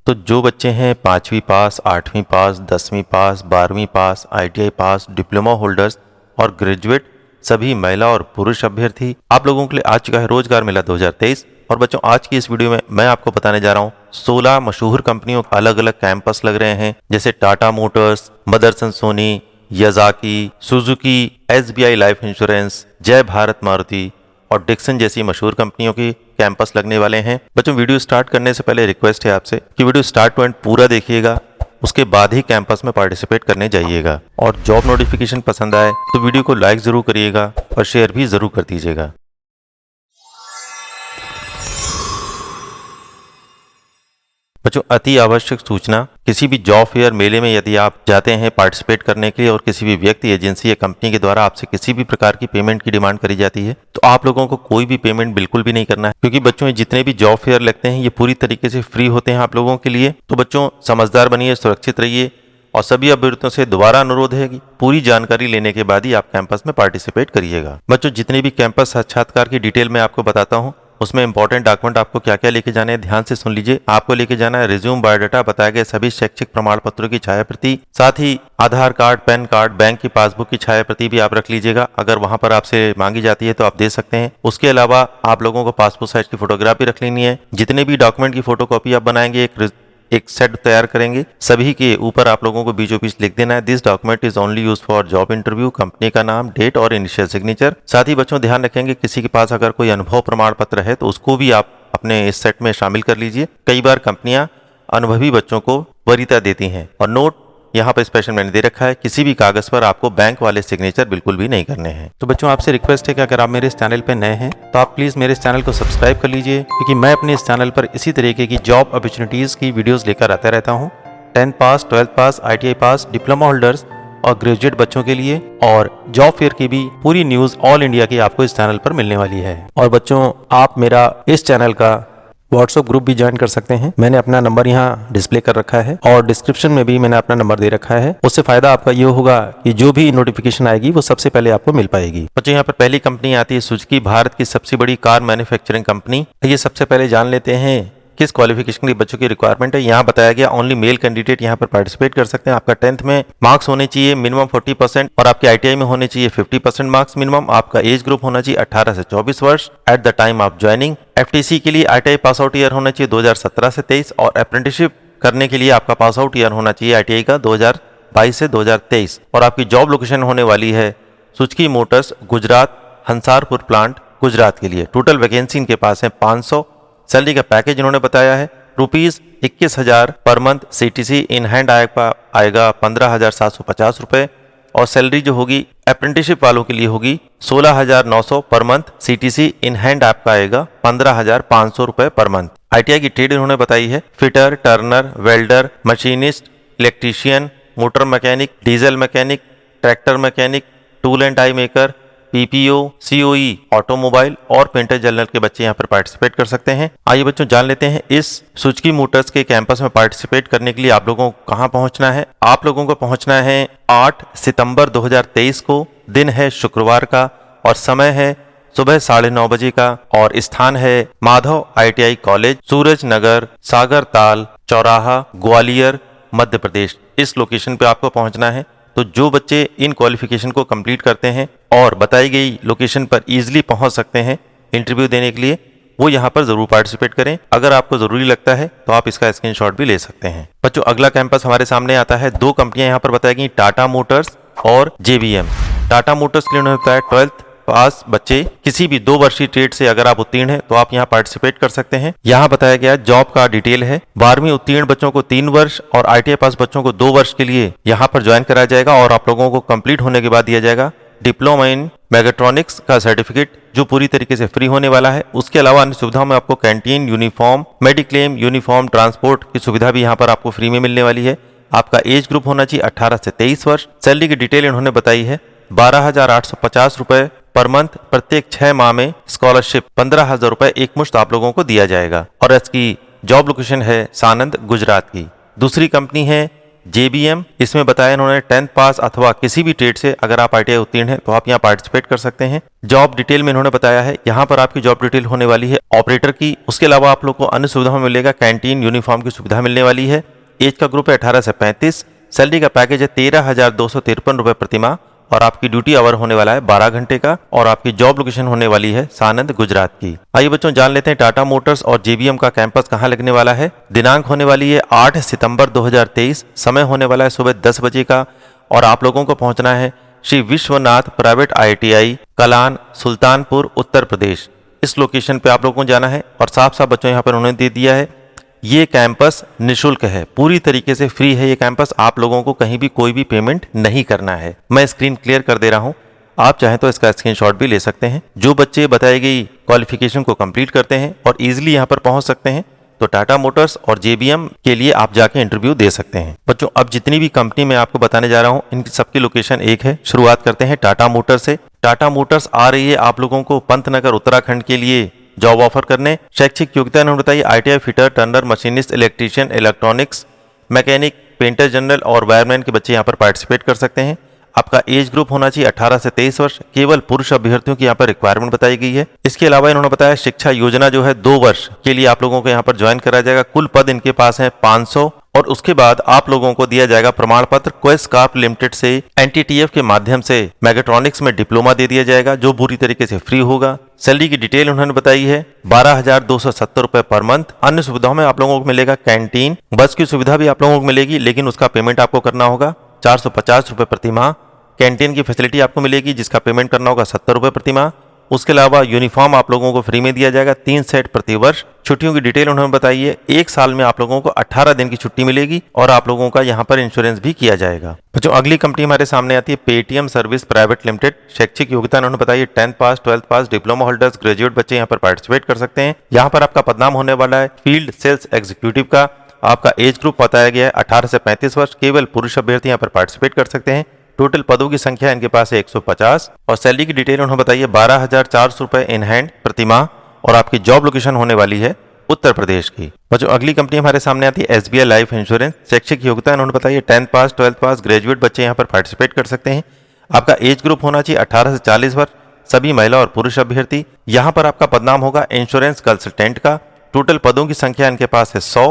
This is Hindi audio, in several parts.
तो जो बच्चे हैं 5वीं पास, 8वीं पास, 10वीं पास, 12वीं पास, ITI पास, डिप्लोमा होल्डर्स और ग्रेजुएट सभी महिला और पुरुष अभ्यर्थी, आप लोगों के लिए आ चुका है रोजगार मेला 2023। और बच्चों, आज की इस वीडियो में मैं आपको बताने जा रहा हूँ 16 मशहूर कंपनियों के अलग अलग कैंपस लग रहे हैं, जैसे Tata Motors, Motherson Sony, Yazaki, Suzuki, SBI life insurance, Jay Bharat Maruti और डिक्सन जैसी मशहूर कंपनियों की कैंपस लगने वाले हैं। बच्चों, वीडियो स्टार्ट करने से पहले रिक्वेस्ट है आपसे कि वीडियो स्टार्ट टू एंड पूरा देखिएगा, उसके बाद ही कैंपस में पार्टिसिपेट करने जाइएगा। और जॉब नोटिफिकेशन पसंद आए तो वीडियो को लाइक जरूर करिएगा और शेयर भी जरूर कर दीजिएगा। बच्चों, अति आवश्यक सूचना, किसी भी जॉब फेयर मेले में यदि आप जाते हैं पार्टिसिपेट करने के लिए और किसी भी व्यक्ति, एजेंसी या कंपनी के द्वारा आपसे किसी भी प्रकार की पेमेंट की डिमांड करी जाती है तो आप लोगों को कोई भी पेमेंट बिल्कुल भी नहीं करना है, क्योंकि बच्चों जितने भी जॉब फेयर लगते हैं ये पूरी तरीके से फ्री होते हैं आप लोगों के लिए। तो बच्चों, समझदार बनिए, सुरक्षित रहिए और सभी अभ्यर्थियों से दोबारा अनुरोध है कि पूरी जानकारी लेने के बाद ही आप कैंपस में पार्टिसिपेट करिएगा। बच्चों, जितने भी कैंपस साक्षात्कार की डिटेल मैं आपको बताता हूँ, उसमें इंपॉर्टेंट डॉक्यूमेंट आपको क्या क्या लेके जाने हैं, ध्यान से सुन लीजिए। आपको लेके जाना है रिज्यूम, बायोडाटा, बताए गए सभी शैक्षिक प्रमाण पत्रों की छायाप्रति, साथ ही आधार कार्ड, पैन कार्ड, बैंक की पासबुक की छायाप्रति भी आप रख लीजिएगा। अगर वहां पर आपसे मांगी जाती है तो आप दे सकते हैं। उसके अलावा आप लोगों को पासपोर्ट साइज की फोटोग्राफी रख लेनी है। जितने भी डॉक्यूमेंट की फोटोकॉपी आप बनाएंगे एक सेट तैयार करेंगे, सभी के ऊपर आप लोगों को बीचों बीच लिख देना है, this document is only use for job interview, company का नाम, डेट और इनिशियल सिग्नेचर। साथ ही बच्चों ध्यान रखेंगे, किसी के पास अगर कोई अनुभव प्रमाण पत्र है तो उसको भी आप अपने इस सेट में शामिल कर लीजिए। कई बार कंपनियां अनुभवी बच्चों को वरीयता देती हैं। और नोट यहाँ पर स्पेशल मैंने दे रखा है, किसी भी कागज पर आपको बैंक वाले सिग्नेचर बिल्कुल भी नहीं करने हैं। तो बच्चों, आपसे रिक्वेस्ट है कि अगर आप मेरे इस चैनल पे नए हैं तो आप प्लीज मेरे इस चैनल को सब्सक्राइब कर लीजिए, क्योंकि मैं अपने इस चैनल पर इसी तरीके की जॉब अपॉर्चुनिटीज की वीडियोस लेकर आता रहता हूँ। 10th पास, 12th पास, ITI पास, डिप्लोमा होल्डर्स और ग्रेजुएट बच्चों के लिए, और जॉब फेयर की भी पूरी न्यूज ऑल इंडिया की आपको इस चैनल पर मिलने वाली है। और बच्चों, आप मेरा इस चैनल का व्हाट्सएप ग्रुप भी ज्वाइन कर सकते हैं। मैंने अपना नंबर यहाँ डिस्प्ले कर रखा है और डिस्क्रिप्शन में भी मैंने अपना नंबर दे रखा है। उससे फायदा आपका ये होगा कि जो भी नोटिफिकेशन आएगी वो सबसे पहले आपको मिल पाएगी। बच्चों, यहाँ पर पहली कंपनी आती है सुजुकी, भारत की सबसे बड़ी कार मैन्युफैक्चरिंग कंपनी। ये सबसे पहले जान लेते हैं किस क्वालिफिकेशन के लिए बच्चों की रिक्वायरमेंट है। यहाँ बताया गया ओनली मेल कैंडिडेट यहाँ पर पार्टिसिपेट कर सकते हैं। आपका 10th में मार्क्स होने चाहिए मिनिमम 40% और आपके ITI में होने चाहिए 50% मार्क्स मिनिमम। आपका एज ग्रुप होना चाहिए 18 से 24 वर्ष at the time of joining. FTC के लिए ITI पास आउट ईयर होना चाहिए 2017 से 23 और अप्रेंटिसशिप करने के लिए आपका पास आउट ईयर होना चाहिए ITI का 2022 से 2023। और आपकी जॉब लोकेशन होने वाली है Suzuki Motors, Gujarat, Hansarpur plant, Gujarat के लिए। टोटल वैकेंसी इनके पास है 500। सैलरी का पैकेज इन्होंने बताया है ₹21,000 per month. CTC in hand आएगा 15,750 रुपए। और सैलरी जो होगी अप्रेंटिसशिप वालों के लिए होगी 16,900 per month. CTC in hand आपका आएगा 15,500 रुपए पर मंथ। ITI की ट्रेड इन्होंने बताई है fitter, turner, welder, machinist, electrician, motor mechanic, diesel mechanic, tractor mechanic, tool and die maker, PPO, COE, automobile और पेंटर जनरल के बच्चे यहाँ पर पार्टिसिपेट कर सकते हैं। आइए बच्चों, जान लेते हैं इस सुजुकी मोटर्स के कैंपस में पार्टिसिपेट करने के लिए आप लोगों को कहाँ पहुँचना है। आप लोगों को पहुँचना है 8 सितंबर 2023 को, दिन है शुक्रवार का और समय है सुबह 9:30 बजे का। और स्थान है माधव ITI कॉलेज, सूरज नगर, सागर ताल चौराहा, ग्वालियर, मध्य प्रदेश। इस लोकेशन पे आपको पहुंचना है। तो जो बच्चे इन क्वालिफिकेशन को कंप्लीट करते हैं और बताई गई लोकेशन पर इजीली पहुंच सकते हैं इंटरव्यू देने के लिए, वो यहाँ पर जरूर पार्टिसिपेट करें। अगर आपको जरूरी लगता है तो आप इसका स्क्रीनशॉट भी ले सकते हैं। बच्चों, अगला कैंपस हमारे सामने आता है। 2 कंपनियां यहाँ पर बताई गई, टाटा मोटर्स और JBM। टाटा मोटर्स के लिए उन्होंने बताया 12th पास बच्चे किसी भी 2 वर्षीय ट्रेड से अगर आप उत्तीर्ण हैं तो आप यहाँ पार्टिसिपेट कर सकते हैं। यहाँ बताया गया जॉब का डिटेल है। 12वीं उत्तीर्ण बच्चों को 3 वर्ष और ITI पास बच्चों को 2 वर्ष के लिए यहाँ पर ज्वाइन कराया जाएगा और आप लोगों को कंप्लीट होने के बाद दिया जाएगा डिप्लोमा इन मैकेट्रॉनिक्स का सर्टिफिकेट, जो पूरी तरीके से फ्री होने वाला है। उसके अलावा अन्य सुविधाओं में आपको canteen, uniform, mediclaim, uniform, transport की सुविधा भी यहाँ पर आपको फ्री में मिलने वाली है। आपका एज ग्रुप होना चाहिए 18 से 23 वर्ष। सैलरी की डिटेल इन्होंने बताई है 12,850 रुपए पर मंथ। प्रत्येक 6 माह में स्कॉलरशिप 15,000 रुपए एक मुश्त आप लोगों को दिया जाएगा। और इसकी जॉब लोकेशन है सानंद, गुजरात की। दूसरी कंपनी है JBM, इसमें बताया इन्होंने 10th पास अथवा किसी भी ट्रेड से अगर आप ITI उत्तीर्ण हैं तो आप यहाँ पार्टिसिपेट कर सकते हैं। जॉब डिटेल में इन्होंने बताया है, यहाँ पर आपकी जॉब डिटेल होने वाली है ऑपरेटर की। उसके अलावा आप लोग को अन्य सुविधाओं में मिलेगा, कैंटीन, यूनिफॉर्म की सुविधा मिलने वाली है। एज का ग्रुप है 18 से 35। सैलरी का पैकेज है 13,253 रुपये प्रति माह और आपकी ड्यूटी आवर होने वाला है 12 घंटे का और आपकी जॉब लोकेशन होने वाली है सानंद, गुजरात की। आइए बच्चों जान लेते हैं टाटा मोटर्स और JBM का कैंपस कहाँ लगने वाला है। दिनांक होने वाली है 8 सितंबर 2023। समय होने वाला है सुबह 10 बजे का और आप लोगों को पहुंचना है श्री विश्वनाथ प्राइवेट ITI, कलान, सुल्तानपुर, उत्तर प्रदेश। इस लोकेशन पे आप लोगों को जाना है और साफ साफ बच्चों यहाँ पर उन्होंने दे दिया है, ये कैंपस निशुल्क है, पूरी तरीके से फ्री है ये कैंपस। आप लोगों को कहीं भी कोई भी पेमेंट नहीं करना है। मैं स्क्रीन क्लियर कर दे रहा हूं, आप चाहें तो इसका स्क्रीनशॉट भी ले सकते हैं। जो बच्चे बताई गई क्वालिफिकेशन को कंप्लीट करते हैं और इजीली यहां पर पहुंच सकते हैं तो टाटा मोटर्स और JBM के लिए आप जाके इंटरव्यू दे सकते हैं। बच्चों अब जितनी भी कंपनी मैं आपको बताने जा रहा हूं इनकी सबकी लोकेशन एक है। शुरुआत करते हैं टाटा मोटर्स से। टाटा मोटर्स आ रही है आप लोगों को पंतनगर उत्तराखंड के लिए जॉब ऑफर करने। शैक्षिक योग्यता इन्होंने बताइए ITI fitter, Turner, machinist, electrician, electronics, mechanic, painter general और वायरमैन के बच्चे यहाँ पर पार्टिसिपेट कर सकते हैं। आपका एज ग्रुप होना चाहिए 18 से 23 वर्ष। केवल पुरुष अभ्यर्थियों की यहाँ पर रिक्वायरमेंट बताई गई है। इसके अलावा इन्होंने बताया शिक्षा योजना जो है 2 वर्ष के लिए आप लोगों को यहाँ पर ज्वाइन कराया जाएगा। कुल पद इनके पास है 500 और उसके बाद आप लोगों को दिया जाएगा प्रमाण पत्र। क्वेस कार्प लिमिटेड से NTTF के माध्यम से मैकेट्रॉनिक्स में डिप्लोमा दे दिया जाएगा जो पूरी तरीके से फ्री होगा। सैलरी की डिटेल उन्होंने बताई है 12,270 रुपए पर मंथ। अन्य सुविधाओं में आप लोगों को मिलेगा कैंटीन, बस की सुविधा भी आप लोगों को मिलेगी लेकिन उसका पेमेंट आपको करना होगा 450 रुपए प्रति माह। कैंटीन की फैसिलिटी आपको मिलेगी जिसका पेमेंट करना होगा 70 रुपए प्रति माह। उसके अलावा यूनिफॉर्म आप लोगों को फ्री में दिया जाएगा 3 सेट प्रति वर्ष। छुट्टियों की डिटेल उन्होंने बताई है, 1 साल में आप लोगों को 18 दिन की छुट्टी मिलेगी और आप लोगों का यहाँ पर इंश्योरेंस भी किया जाएगा। जो अगली कंपनी हमारे सामने आती है पेटीएम सर्विस प्राइवेट लिमिटेड। शैक्षिक योग्यता उन्होंने बताई है 10th पास, 12th पास, डिप्लोमा होल्डर्स, ग्रेजुएट बच्चे यहाँ पर पार्टिसिपेट कर सकते हैं। यहाँ पर आपका पदनाम होने वाला है फील्ड सेल्स एग्जीक्यूटिव का। आपका एज ग्रुप बताया गया है 18 से 35 वर्ष। केवल पुरुष अभ्यर्थी यहाँ पर पार्टिसिपेट कर सकते हैं। टोटल पदों की संख्या इनके पास है 150 और सैलरी की डिटेल उन्होंने बताई है 12,400 रुपए इन हैंड प्रति माह और आपकी जॉब लोकेशन होने वाली है उत्तर प्रदेश की। और जो अगली कंपनी हमारे सामने आती है SBI लाइफ इंश्योरेंस। शैक्षिक योग्यता उन्होंने बताई है 10th पास, 12th पास, ग्रेजुएट बच्चे यहाँ पर पार्टिसिपेट कर सकते हैं। आपका एज ग्रुप होना चाहिए 18 से 40 वर्ष। सभी महिला और पुरुष अभ्यर्थी। यहाँ पर आपका पदनाम होगा इंश्योरेंस कंसल्टेंट का। टोटल पदों की संख्या इनके पास है 100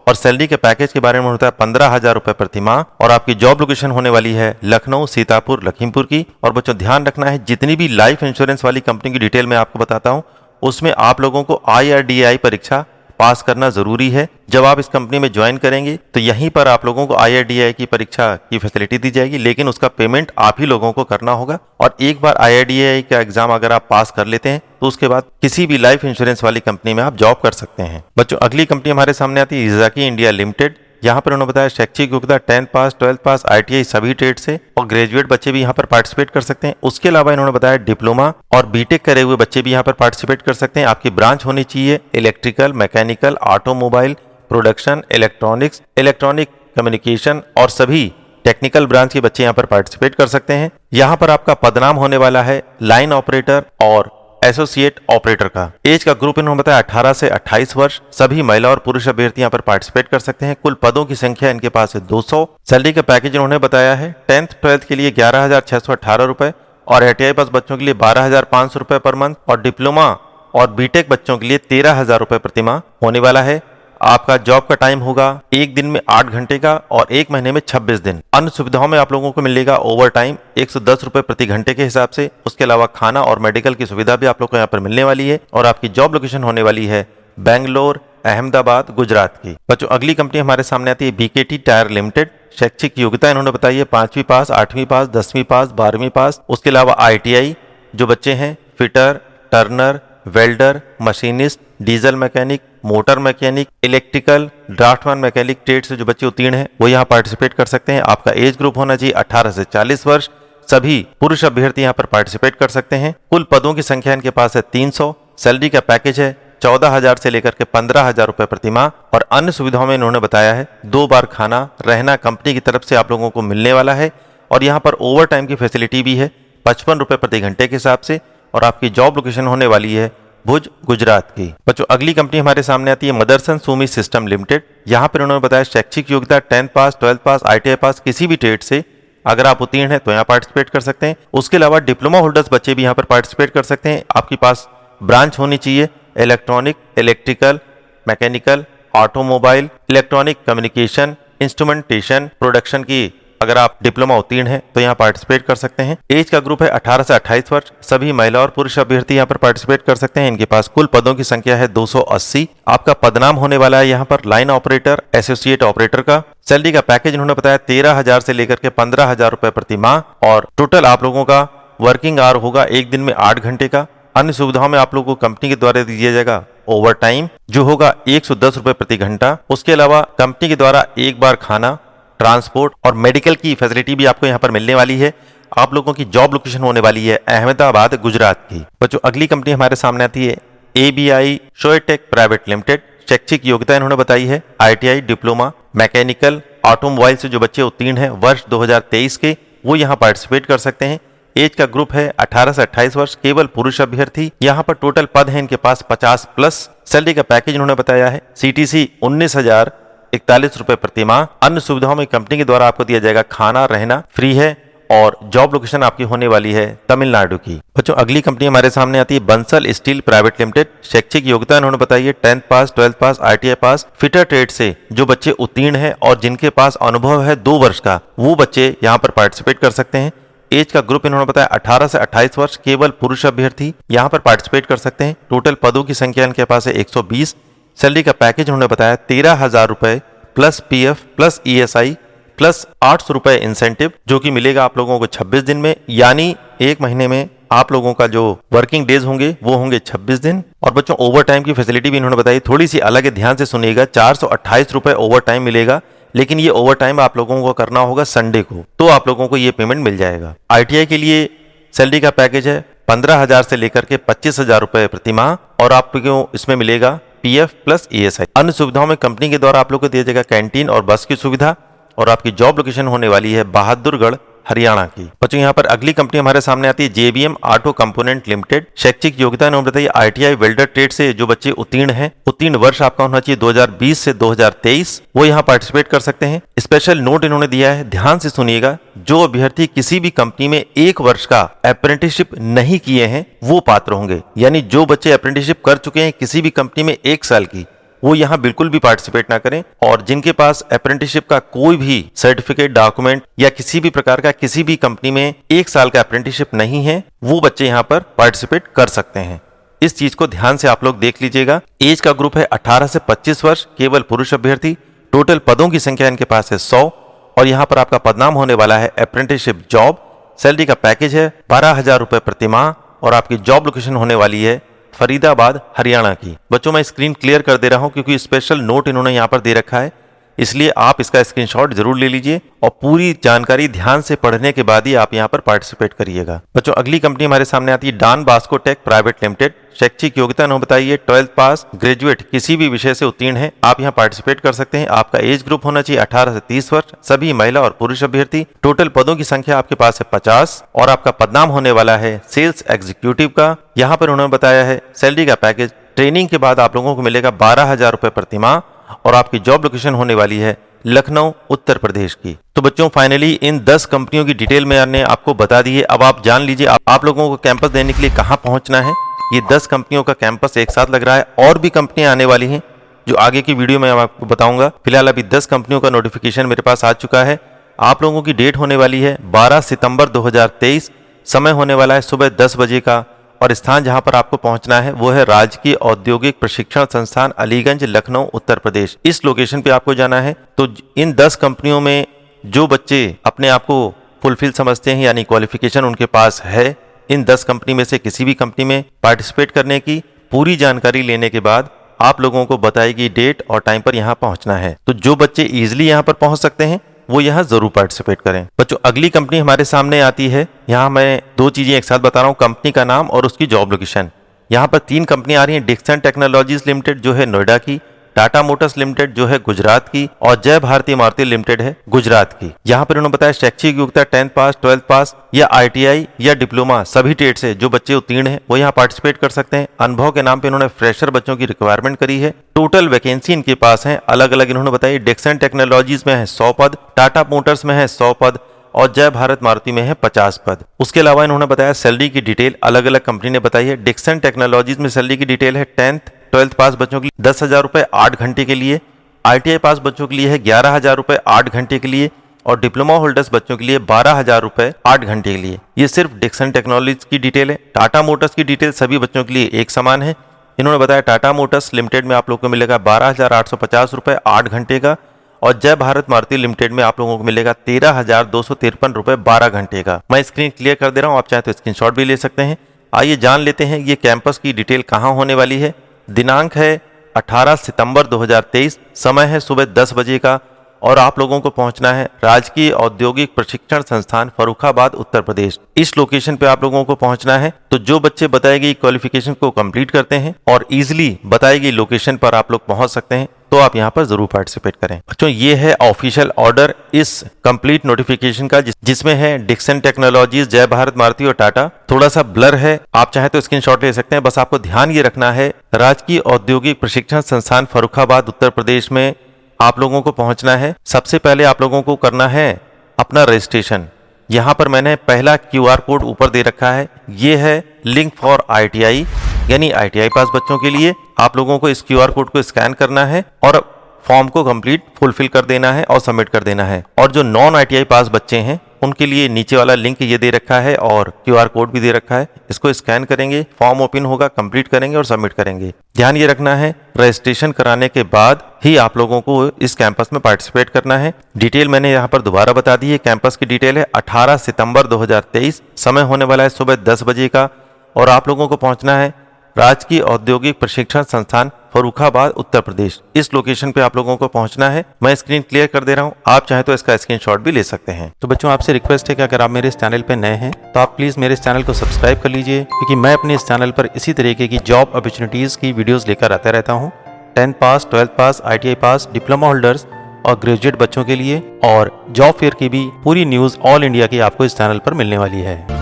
और सैलरी के पैकेज के बारे में होता है 15,000 रुपए प्रति माह और आपकी जॉब लोकेशन होने वाली है लखनऊ, सीतापुर, लखीमपुर की। और बच्चों ध्यान रखना है जितनी भी लाइफ इंश्योरेंस वाली कंपनी की डिटेल मैं आपको बताता हूं उसमें आप लोगों को IRDAI परीक्षा पास करना जरूरी है। जब आप इस कंपनी में ज्वाइन करेंगे तो यहीं पर आप लोगों को IRDAI की परीक्षा की फैसिलिटी दी जाएगी लेकिन उसका पेमेंट आप ही लोगों को करना होगा। और एक बार IRDAI का एग्जाम अगर आप पास कर लेते हैं तो उसके बाद किसी भी लाइफ इंश्योरेंस वाली कंपनी में आप जॉब कर सकते हैं। बच्चों अगली कंपनी हमारे सामने आती है इज़ाकी इंडिया लिमिटेड। यहाँ पर उन्होंने बताया शैक्षिक योग्यता 10th पास, 12th पास, ITI सभी ट्रेड से और ग्रेजुएट बच्चे भी यहाँ पर पार्टिसिपेट कर सकते हैं। उसके अलावा इन्होंने बताया डिप्लोमा और बीटेक करे हुए बच्चे भी यहाँ पर पार्टिसिपेट कर सकते हैं। आपकी ब्रांच होनी चाहिए electrical, mechanical, automobile, production, electronics, electronic communication और सभी टेक्निकल ब्रांच के बच्चे यहाँ पर पार्टिसिपेट कर सकते हैं। यहाँ पर आपका पदनाम होने वाला है लाइन ऑपरेटर और एसोसिएट ऑपरेटर का। एज का ग्रुप इन्होंने बताया 18 से 28 वर्ष। सभी महिला और पुरुष अभ्यर्थी यहाँ पर पार्टिसिपेट कर सकते हैं। कुल पदों की संख्या इनके पास है 200। सैलरी का पैकेज इन्होंने बताया है 10th 12th के लिए 11,618 रुपए और ITI पास बच्चों के लिए 12,500 रुपए पर मंथ और डिप्लोमा और बीटेक बच्चों के लिए 13,000 रुपए प्रति माह होने वाला है। आपका जॉब का टाइम होगा 1 दिन में 8 घंटे का और 1 महीने में 26 दिन। अन्य सुविधाओं में आप लोगों को मिलेगा ओवर टाइम 110 रुपए प्रति घंटे के हिसाब से। उसके अलावा खाना और मेडिकल की सुविधा भी आप लोग को यहाँ पर मिलने वाली है और आपकी जॉब लोकेशन होने वाली है बेंगलोर, अहमदाबाद, गुजरात की। बच्चों अगली कंपनी हमारे सामने आती है BKT टायर लिमिटेड। शैक्षिक योग्यता इन्होंने बताई है 5वीं पास, 8वीं पास, 10वीं पास, 12वीं पास। उसके अलावा ITI जो बच्चे हैं fitter, turner, welder, machinist, diesel mechanic, motor mechanic, electrical, draughtsman mechanic trade से जो बच्चे उत्तीर्ण हैं वो यहाँ पार्टिसिपेट कर सकते हैं। आपका एज ग्रुप होना चाहिए 18 से 40 वर्ष। सभी पुरुष अभ्यर्थी यहाँ पर पार्टिसिपेट कर सकते हैं। कुल पदों की संख्या इनके पास है 300। सैलरी का पैकेज है 14,000 से लेकर के 15,000 रुपए प्रति माह और अन्य सुविधाओं में इन्होंने बताया है 2 बार खाना रहना कंपनी की तरफ से आप लोगों को मिलने वाला है और यहाँ पर ओवर टाइम की फैसिलिटी भी है 55 रुपए प्रति घंटे के हिसाब से और आपकी जॉब लोकेशन होने वाली है भुज गुजरात की। बच्चों अगली कंपनी हमारे सामने आती है मदरसन सुमी सिस्टम लिमिटेड। यहाँ पर उन्होंने बताया शैक्षिक योग्यता 10th पास, 12th पास, ITI पास, किसी भी ट्रेड से अगर आप उत्तीर्ण हैं तो यहाँ पार्टिसिपेट कर सकते हैं। उसके अलावा डिप्लोमा होल्डर्स बच्चे भी यहाँ पर पार्टिसिपेट कर सकते हैं। आपके पास ब्रांच होनी चाहिए electronic, electrical, mechanical, automobile, electronic communication, instrumentation, production की अगर आप डिप्लोमा उत्तीर्ण हैं तो यहाँ पार्टिसिपेट कर सकते हैं। एज का ग्रुप है 18 से 28 वर्ष। सभी महिला और पुरुष अभ्यर्थी यहाँ पर पार्टिसिपेट कर सकते हैं। इनके पास कुल पदों की संख्या है 280। आपका पदनाम होने वाला है यहाँ पर लाइन ऑपरेटर, एसोसिएट ऑपरेटर का। सैलरी का पैकेज उन्होंने बताया 13,000 से लेकर के 15,000 रुपए प्रति माह, और टोटल आप लोगों का वर्किंग आवर होगा एक दिन में 8 घंटे का। अन्य सुविधाओं में आप लोगों को कंपनी के द्वारा दिया जाएगा ओवर टाइम जो होगा 110 रुपए प्रति घंटा। उसके अलावा कंपनी के द्वारा एक बार खाना, ट्रांसपोर्ट और मेडिकल की फैसिलिटी भी आपको यहाँ पर मिलने वाली है। आप लोगों की जॉब लोकेशन होने वाली है अहमदाबाद गुजरात की। बच्चों अगली कंपनी हमारे सामने आती है ABI शोएटेक प्राइवेट लिमिटेड। शैक्षिक योग्यता इन्होंने बताई है ITI, डिप्लोमा, मैकेनिकल, ऑटोमोबाइल से जो बच्चे उत्तीर्ण हैं वर्ष 2023 के वो यहाँ पार्टिसिपेट कर सकते हैं। एज का ग्रुप है 18 से 28 वर्ष, केवल पुरुष अभ्यर्थी। यहाँ पर टोटल पद है इनके पास 50 प्लस। सैलरी का पैकेज उन्होंने बताया है CTC 19,041 रुपए प्रति माह। अन्य सुविधाओं में कंपनी के द्वारा आपको दिया जाएगा खाना, रहना फ्री है, और जॉब लोकेशन आपकी होने वाली है तमिलनाडु की। बच्चों अगली कंपनी हमारे सामने आती है बंसल स्टील प्राइवेट लिमिटेड। शैक्षिक योग्यता इन्होंने बताई है 10th पास, 12th पास, ITI पास। फिटर ट्रेड से जो बच्चे उत्तीर्ण हैं और जिनके पास अनुभव है 2 वर्ष का वो बच्चे यहाँ पर पार्टिसिपेट कर सकते हैं। एज का ग्रुप इन्होंने बताया 18 से 28 वर्ष, केवल पुरुष अभ्यर्थी यहाँ पर पार्टिसिपेट कर सकते हैं। टोटल पदों की संख्या इनके पास है 120। सैलरी का पैकेज उन्होंने बताया 13,000 रुपए plus PF plus ESI plus 800 रुपए इंसेंटिव जो कि मिलेगा आप लोगों को 26 दिन में, यानी एक महीने में आप लोगों का जो वर्किंग डेज होंगे वो होंगे 26 दिन। और बच्चों ओवर टाइम की फैसिलिटी भी इन्होंने बताई, थोड़ी सी अलग है, ध्यान से सुनिएगा। 428 रुपए ओवर टाइम मिलेगा, लेकिन ये ओवर टाइम आप लोगों को करना होगा संडे को, तो आप लोगों को ये पेमेंट मिल जाएगा। ITI के लिए सैलरी का पैकेज है 15,000 से लेकर के 25,000 रुपए प्रति माह, और आपको इसमें मिलेगा PF प्लस ESI। अन्य सुविधाओं में कंपनी के द्वारा आप लोग को दिया जाएगा कैंटीन और बस की सुविधा, और आपकी जॉब लोकेशन होने वाली है बहादुरगढ़ हरियाणा की। बच्चों यहाँ पर अगली कंपनी हमारे सामने आती है JBM ऑटो कंपोनेंट लिमिटेड। शैक्षिक योग्यता इन्होंने बताई ITI वेल्डर ट्रेड से जो बच्चे उत्तीर्ण हैं, उत्तीर्ण वर्ष आपका होना चाहिए 2020 से 2023, वो यहाँ पार्टिसिपेट कर सकते हैं। स्पेशल नोट इन्होंने दिया है, ध्यान से सुनिएगा, जो अभ्यर्थी किसी भी कंपनी में 1 वर्ष का अप्रेंटिसशिप नहीं किए हैं वो पात्र होंगे। यानी जो बच्चे अप्रेंटिसशिप कर चुके हैं किसी भी कंपनी में 1 साल की, वो यहाँ बिल्कुल भी पार्टिसिपेट ना करें। और जिनके पास अप्रेंटिसशिप का कोई भी सर्टिफिकेट, डॉक्यूमेंट या किसी भी प्रकार का किसी भी कंपनी में 1 साल का अप्रेंटिसशिप नहीं है, वो बच्चे यहाँ पर पार्टिसिपेट कर सकते हैं। इस चीज को ध्यान से आप लोग देख लीजिएगा। एज का ग्रुप है 18 से 25 वर्ष, केवल पुरुष अभ्यर्थी। टोटल पदों की संख्या इनके पास है 100, और यहाँ पर आपका पदनाम होने वाला है अप्रेंटिसशिप जॉब। सैलरी का पैकेज है 12,000 रुपए प्रति माह, और आपकी जॉब लोकेशन होने वाली है फरीदाबाद हरियाणा की। बच्चों मैं स्क्रीन क्लियर कर दे रहा हूं क्योंकि स्पेशल नोट इन्होंने यहां पर दे रखा है, इसलिए आप इसका स्क्रीनशॉट जरूर ले लीजिए और पूरी जानकारी ध्यान से पढ़ने के बाद ही आप यहां पर पार्टिसिपेट करिएगा। बच्चों अगली कंपनी हमारे सामने आती है Don Bosco tech private limited. शैक्षिक योग्यता इन्होंने बताई है 12th पास, ग्रेजुएट किसी भी विषय से उत्तीर्ण है, आप यहां पार्टिसिपेट कर सकते हैं। आपका एज ग्रुप होना चाहिए 18 से 30 वर्ष, सभी महिला और पुरुष अभ्यर्थी। टोटल पदों की संख्या आपके पास है 50, और आपका पदनाम होने वाला है सेल्स एग्जीक्यूटिव का। यहाँ पर उन्होंने बताया है सैलरी का पैकेज ट्रेनिंग के बाद आप लोगों को मिलेगा 12,000 रुपए प्रति माह, और आपकी जॉब लोकेशन होने वाली है लखनऊ उत्तर प्रदेश की। तो बच्चों फाइनली इन 10 कंपनियों की डिटेल मैंने आपको बता दी है। अब आप जान लीजिए आप लोगों को कैंपस देने के लिए कहां पहुंचना है। ये 10 कंपनियों का कैंपस एक साथ लग रहा है, और भी कंपनियां आने वाली हैं जो आगे की वीडियो में आपको बताऊंगा। फिलहाल अभी 10 कंपनियों का नोटिफिकेशन मेरे पास आ चुका है। आप लोगों की डेट होने वाली है 12 सितंबर 2023, समय होने वाला है सुबह 10 बजे का, और स्थान जहां पर आपको पहुंचना है वो है राजकीय औद्योगिक प्रशिक्षण संस्थान अलीगंज लखनऊ उत्तर प्रदेश। इस लोकेशन पे आपको जाना है। तो इन 10 कंपनियों में जो बच्चे अपने आप को फुलफिल समझते हैं, यानी क्वालिफिकेशन उनके पास है, इन 10 कंपनी में से किसी भी कंपनी में पार्टिसिपेट करने की पूरी जानकारी लेने के बाद आप लोगों को बताई गई डेट और टाइम पर यहाँ पहुंचना है। तो जो बच्चे इजिली यहाँ पर पहुंच सकते हैं वो यहाँ जरूर पार्टिसिपेट करें। बच्चों अगली कंपनी हमारे सामने आती है, यहाँ मैं 2 चीजें एक साथ बता रहा हूँ, कंपनी का नाम और उसकी जॉब लोकेशन। यहाँ पर 3 कंपनी आ रही हैं। डिक्सन टेक्नोलॉजीज लिमिटेड जो है नोएडा की, टाटा मोटर्स लिमिटेड जो है गुजरात की और जय भारती मारुति लिमिटेड है गुजरात की। यहाँ पर उन्होंने बताया शैक्षिक योग्यता 10th पास, 12th पास या ITI या डिप्लोमा सभी ट्रेड से जो बच्चे उत्तीर्ण हैं वो यहाँ पार्टिसिपेट कर सकते हैं। अनुभव के नाम पे इन्होंने फ्रेशर बच्चों की रिक्वायरमेंट करी है। टोटल वैकेंसी इनके पास है अलग अलग इन्होंने बताई। डिक्सन टेक्नोलॉजीज में है 100 पद, टाटा मोटर्स में है 100 पद और जय भारत मारुति में है 50 पद। उसके अलावा इन्होंने बताया सैलरी की डिटेल अलग अलग कंपनी ने बताई है। डिक्सन टेक्नोलॉजीज में सैलरी की डिटेल है 10th 12th पास बच्चों के लिए 10,000 रुपए 8 घंटे के लिए, ITI पास बच्चों के लिए है 11,000 रुपए 8 घंटे के लिए और डिप्लोमा होल्डर्स बच्चों के लिए 12,000 रुपए 8 घंटे के लिए। ये सिर्फ डिक्सन टेक्नोलॉजीज की डिटेल है। टाटा मोटर्स की डिटेल सभी बच्चों के लिए एक समान है। इन्होंने बताया टाटा मोटर्स लिमिटेड में आप लोगों को मिलेगा 12,850 रुपए 8 घंटे का और जय भारत मारुति लिमिटेड में आप लोगों को मिलेगा 13,253 रुपए 12 घंटे का। मैं स्क्रीन क्लियर कर दे रहा हूं, आप चाहे तो स्क्रीनशॉट भी ले सकते हैं। आइए जान लेते हैं ये कैंपस की डिटेल कहां होने वाली है। दिनांक है 18 सितंबर 2023, समय है सुबह 10 बजे का और आप लोगों को पहुंचना है राजकीय औद्योगिक प्रशिक्षण संस्थान फर्रुखाबाद उत्तर प्रदेश। इस लोकेशन पे आप लोगों को पहुंचना है। तो जो बच्चे बताई गई क्वालिफिकेशन को कंप्लीट करते हैं और इजीली बताई गई लोकेशन पर आप लोग पहुंच सकते हैं तो आप यहां पर जरूर पार्टिसिपेट करें। बच्चों ये है ऑफिशियल ऑर्डर इस कंप्लीट नोटिफिकेशन का जिसमें है डिक्सन टेक्नोलॉजीज, जय भारत मारुति और टाटा। थोड़ा सा ब्लर है, आप चाहे तो स्क्रीनशॉट ले सकते हैं। बस आपको ध्यान ये रखना है राजकीय औद्योगिक प्रशिक्षण संस्थान फर्रुखाबाद उत्तर प्रदेश में आप लोगों को पहुंचना है। सबसे पहले आप लोगों को करना है अपना रजिस्ट्रेशन। यहाँ पर मैंने पहला QR कोड ऊपर दे रखा है, ये है लिंक फॉर ITI यानी ITI पास बच्चों के लिए। आप लोगों को इस QR कोड को स्कैन करना है और फॉर्म को कंप्लीट फुलफिल कर देना है और सबमिट कर देना है। और जो नॉन ITI पास बच्चे हैं उनके लिए नीचे वाला लिंक ये दे रखा है और QR कोड भी दे रखा है। इसको स्कैन करेंगे, फॉर्म ओपन होगा, कंप्लीट करेंगे और सबमिट करेंगे। ध्यान ये रखना है रजिस्ट्रेशन कराने के बाद ही आप लोगों को इस कैंपस में पार्टिसिपेट करना है। डिटेल मैंने यहाँ पर दोबारा बता दी है। कैंपस की डिटेल है 18 सितंबर 2023, समय होने वाला है सुबह 10 बजे का और आप लोगों को पहुंचना है राजकीय औद्योगिक प्रशिक्षण संस्थान फर्रुखाबाद उत्तर प्रदेश। इस लोकेशन पे आप लोगों को पहुंचना है। मैं स्क्रीन क्लियर कर दे रहा हूं, आप चाहे तो इसका स्क्रीनशॉट भी ले सकते हैं। तो बच्चों आपसे रिक्वेस्ट है कि अगर आप मेरे इस चैनल पे नए हैं तो आप प्लीज मेरे इस चैनल को सब्सक्राइब कर लीजिए, क्योंकि मैं अपने इस चैनल पर इसी तरीके की जॉब अपॉर्चुनिटीज की वीडियोस लेकर आता रहता हूँ। 10th पास, 12th पास, ITI पास, डिप्लोमा होल्डर्स और ग्रेजुएट बच्चों के लिए और जॉब फेयर की भी पूरी न्यूज ऑल इंडिया की आपको इस चैनल पर मिलने वाली है।